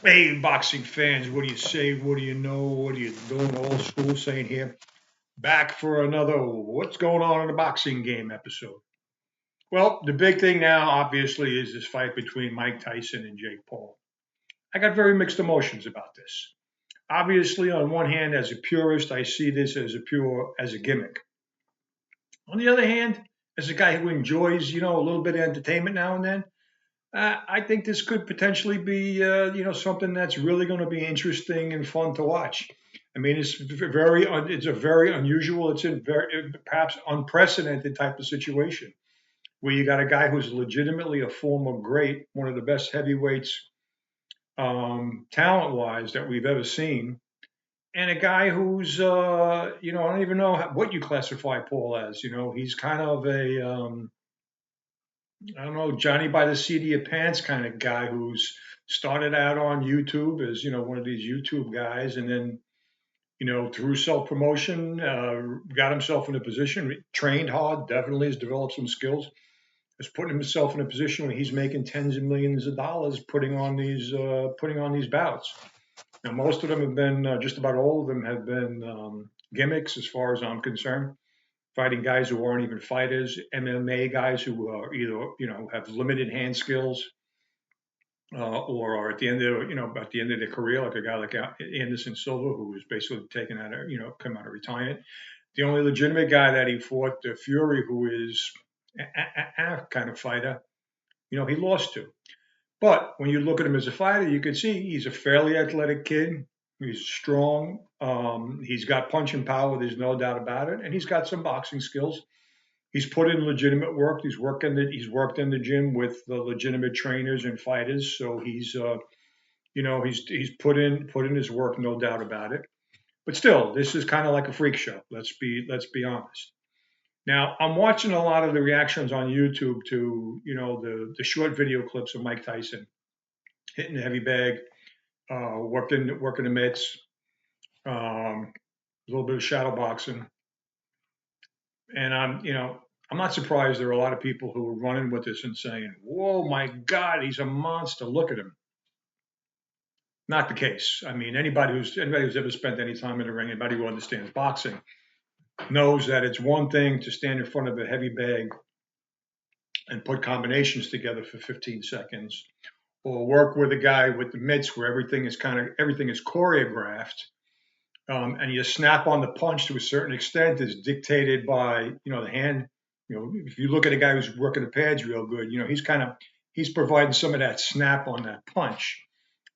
Hey, boxing fans, what do you say? What do you know? What are you doing? Old school saying here. Back for another What's Going On in the Boxing Game episode. Well, the big thing now, obviously, is this fight between Mike Tyson and Jake Paul. I got very mixed emotions about this. Obviously, on one hand, as a purist, I see this as a gimmick. On the other hand, as a guy who enjoys, a little bit of entertainment now and then, I think this could potentially be, something that's really going to be interesting and fun to watch. I mean, it's a very unusual, it's a very perhaps unprecedented type of situation where you got a guy who's legitimately a former great, one of the best heavyweights, talent-wise that we've ever seen, and a guy who's, I don't even know what you classify Paul as. He's kind of I don't know, Johnny by the seat of your pants kind of guy who's started out on YouTube as, one of these YouTube guys, and then, through self promotion, got himself in a position, trained hard, definitely has developed some skills, is putting himself in a position where he's making tens of millions of dollars putting on these bouts. Now, most of them have been, just about all of them have been gimmicks, as far as I'm concerned, fighting guys who aren't even fighters, MMA guys who are either have limited hand skills, or are at the end of their career, like a guy like Anderson Silva, who was basically taken out of come out of retirement. The only legitimate guy that he fought, the Fury, who is a kind of fighter, he lost to. But when you look at him as a fighter, you can see he's a fairly athletic kid. He's strong. He's got punching power. There's no doubt about it, and he's got some boxing skills. He's put in legitimate work. He's worked in the gym with the legitimate trainers and fighters. So he's put in his work, no doubt about it. But still, this is kind of like a freak show. Let's be honest. Now, I'm watching a lot of the reactions on YouTube to the short video clips of Mike Tyson hitting the heavy bag, working the mitts, a little bit of shadow boxing, and I'm not surprised there are a lot of people who are running with this and saying, "Whoa, my God, he's a monster! Look at him." Not the case. I mean, anybody who's ever spent any time in the ring, anybody who understands boxing, knows that it's one thing to stand in front of a heavy bag and put combinations together for 15 seconds, or work with a guy with the mitts where everything is choreographed, and you snap on the punch to a certain extent is dictated by the hand. If you look at a guy who's working the pads real good, he's providing some of that snap on that punch,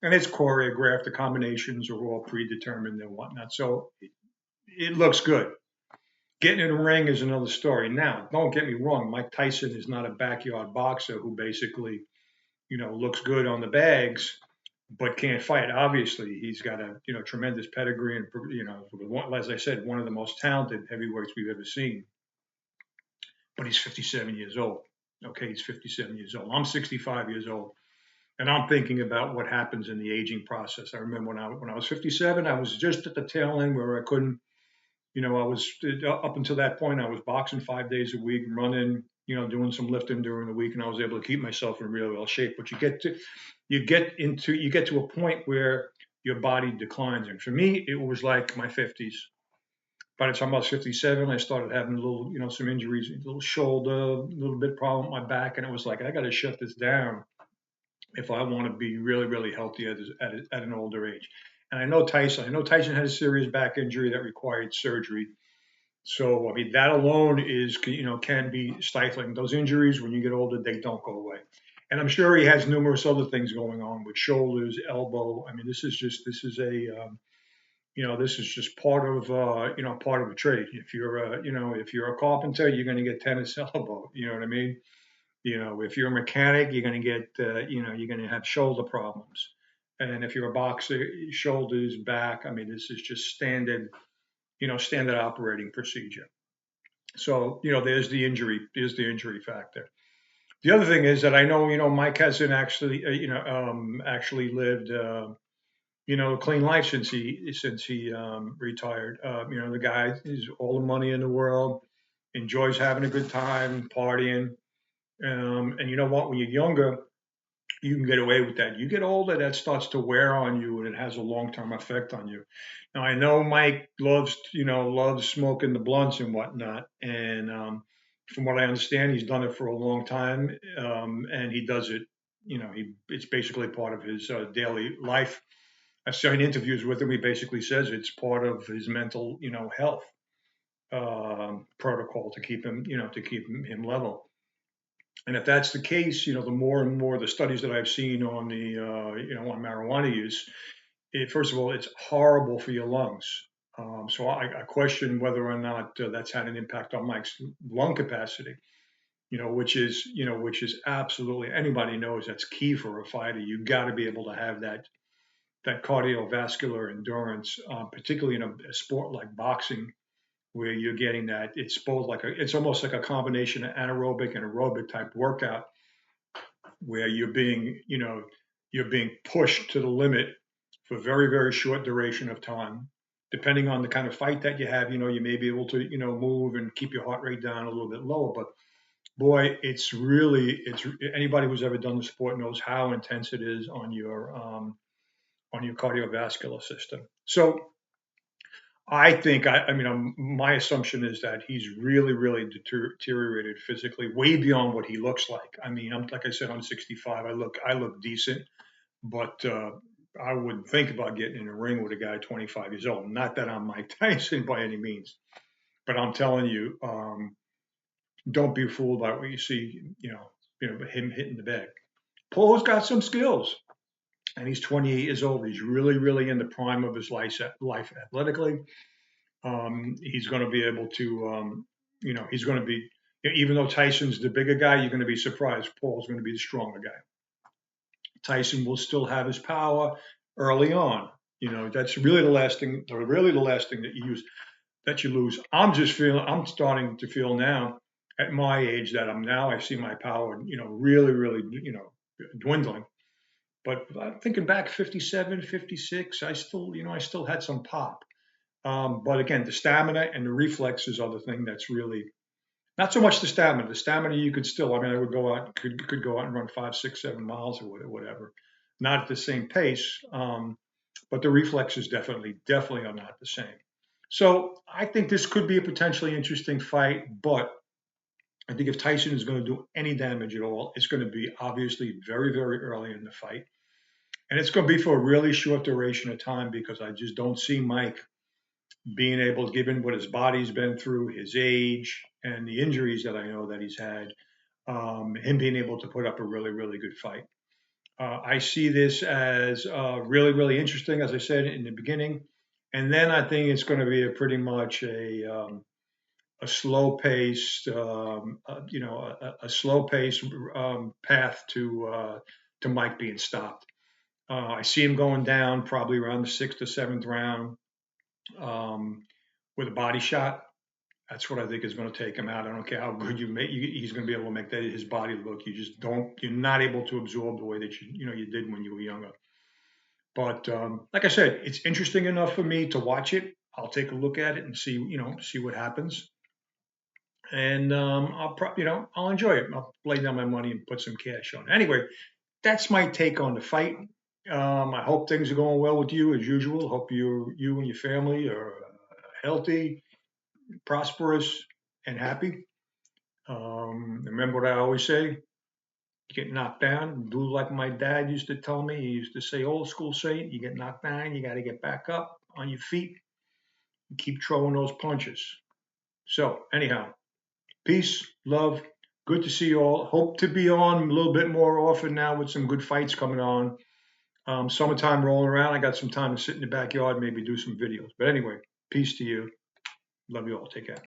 and it's choreographed. The combinations are all predetermined and whatnot, so it looks good. Getting in the ring is another story. Now, don't get me wrong, Mike Tyson is not a backyard boxer who basically looks good on the bags but can't fight. Obviously, he's got a tremendous pedigree, and as I said, one of the most talented heavyweights we've ever seen. But he's 57 years old. Okay, he's 57 years old. I'm 65 years old, and I'm thinking about what happens in the aging process. I remember when I was 57, I was just at the tail end where I couldn't. I was up until that point, I was boxing 5 days a week, running, doing some lifting during the week, and I was able to keep myself in real well shape. But you get to a point where your body declines, and for me, it was like my 50s. By the time I was 57, I started having some injuries, a little shoulder, a little bit problem with my back, and it was like I got to shut this down if I want to be really, really healthy at an older age. And I know Tyson. I know Tyson had a serious back injury that required surgery. So I mean, that alone can be stifling. Those injuries, when you get older, they don't go away. And I'm sure he has numerous other things going on with shoulders, elbow. I mean, this is just part of a trade. If you're a carpenter, you're going to get tennis elbow. You know what I mean? If you're a mechanic, you're going to get, you're going to have shoulder problems. And if you're a boxer, shoulders, back. I mean, this is just standard operating procedure. So, there's the injury factor. The other thing is that I know, Mike hasn't actually lived, a clean life since he retired. The guy has all the money in the world, enjoys having a good time, partying. And you know what? When you're younger, you can get away with that. You get older, that starts to wear on you, and it has a long-term effect on you. Now, I know Mike loves smoking the blunts and whatnot, and from what I understand, he's done it for a long time, and he does it. It's basically part of his daily life. I've seen interviews with him. He basically says it's part of his mental, health protocol to keep him level. And if that's the case, the more and more the studies that I've seen on on marijuana use, first of all, it's horrible for your lungs. So I question whether or not that's had an impact on Mike's lung capacity. Which is absolutely, anybody knows that's key for a fighter. You've got to be able to have that cardiovascular endurance, particularly in a sport like boxing, where you're getting that. It's almost like a combination of anaerobic and aerobic type workout, where you're being pushed to the limit for a very, very short duration of time. Depending on the kind of fight that you have, you may be able to, move and keep your heart rate down a little bit lower. But boy, it's anybody who's ever done the sport knows how intense it is on your cardiovascular system. So I think, my assumption is that he's really, really deteriorated physically, way beyond what he looks like. Like I said, I'm 65. I look decent, but I wouldn't think about getting in a ring with a guy 25 years old. Not that I'm Mike Tyson by any means, but I'm telling you, don't be fooled by what you see. Him hitting the bag. Paul's got some skills, and he's 28 years old. He's really, really in the prime of his life athletically. He's going to be able to, he's going to be, even though Tyson's the bigger guy, you're going to be surprised. Paul's going to be the stronger guy. Tyson will still have his power early on. That's really the last thing. Really, the last thing that you lose. I'm starting to feel now, at my age, that I see my power, really, really, dwindling. But thinking back, 57, 56, I still had some pop. But again, the stamina and the reflexes are the thing that's really not so much the stamina. The stamina you could still. I would go out, could go out and run 5, 6, 7 miles or whatever. Not at the same pace, but the reflexes definitely are not the same. So I think this could be a potentially interesting fight, but I think if Tyson is going to do any damage at all, it's going to be obviously very, very early in the fight. And it's going to be for a really short duration of time, because I just don't see Mike being able, given what his body's been through, his age, and the injuries that I know that he's had, him being able to put up a really, really good fight. I see this as really, really interesting, as I said in the beginning. And then I think it's going to be pretty much a slow paced, a slow paced path to Mike being stopped. I see him going down probably around the 6th or 7th round, with a body shot. That's what I think is going to take him out. I don't care how good you make. He's going to be able to make that his body look. You're not able to absorb the way that you did when you were younger. But like I said, it's interesting enough for me to watch it. I'll take a look at it and see what happens. And I'll enjoy it. I'll lay down my money and put some cash on it. Anyway, that's my take on the fight. I hope things are going well with you as usual. Hope you and your family are healthy, prosperous, and happy. Remember what I always say: get knocked down, do like my dad used to tell me. He used to say, old school saying, you get knocked down, you got to get back up on your feet and keep throwing those punches. So anyhow, peace, love. Good to see you all. Hope to be on a little bit more often now with some good fights coming on. Summertime rolling around. I got some time to sit in the backyard, maybe do some videos. But anyway, peace to you. Love you all. Take care.